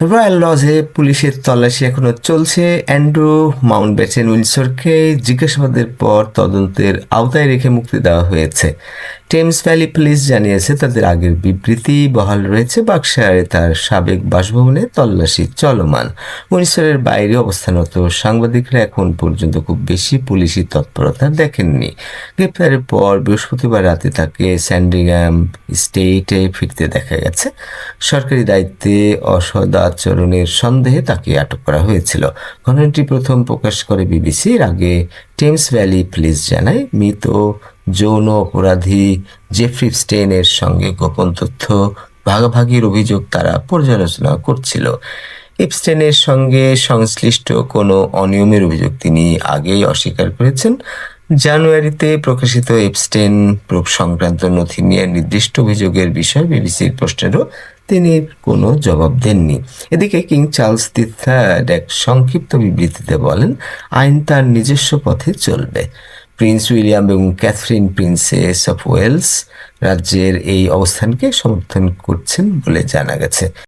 Royal লজে পুলিশের তল্লাশি এখনো চলছে। অ্যান্ড্রু মাউন্টব্যাটেন উইন্ডসরকে জিজ্ঞাসাবাদের পর তদন্তের আওতায় রেখে মুক্তি দেওয়া হয়েছে। টেমস ভ্যালি পুলিশ জানিয়েছে তাদের আগের বিবৃতি বহাল রয়েছে। বার্কশায়ারে তার সাবেক বাসভবনে তল্লাশি চলমান। উইন্ডসরের বাইরে অবস্থানরত সাংবাদিকরা এখন পর্যন্ত খুব বেশি পুলিশি তৎপরতা দেখেননি। গ্রেপ্তারের পর বৃহস্পতিবার রাতে তাকে স্যান্ডিংহাম স্টেটে ফিরতে দেখা গেছে। সরকারি দায়িত্বে অসদাচরণের সন্দেহে তাকে আটক করা হয়েছিল। ঘটনাটি প্রথম প্রকাশ করে বিবিসির আগে টেমস ভ্যালি পুলিশ জানায় মৃত যৌন অপরাধী জেফ্রি স্টেইনের সঙ্গে গোপন তথ্য ভাগাভাগির অভিযোগ তারা পর্যালোচনা করছিল। এপস্টেইনের সঙ্গে সংশ্লিষ্ট কোনো অনিয়মের অভিযোগ তিনি আগেই অস্বীকার করেছেন। জানুয়ারিতে প্রকাশিত এপস্টেইন প্রোব সংক্রান্ত নথি নিয়ে নির্দিষ্ট অভিযোগের বিষয়ে বিবিসির প্রশ্নেরও তিনি কোনো জবাব দেননি। এদিকে কিং চার্লস III এক সংক্ষিপ্ত বিবৃতিতে বলেন, আইন তার নিজস্ব পথে চলবে। প্রিন্স উইলিয়াম এবং ক্যাথরিন প্রিন্সেস অফ ওয়েলস রাজ্যের এই অবস্থানকে সমর্থন করছেন বলে জানা গেছে।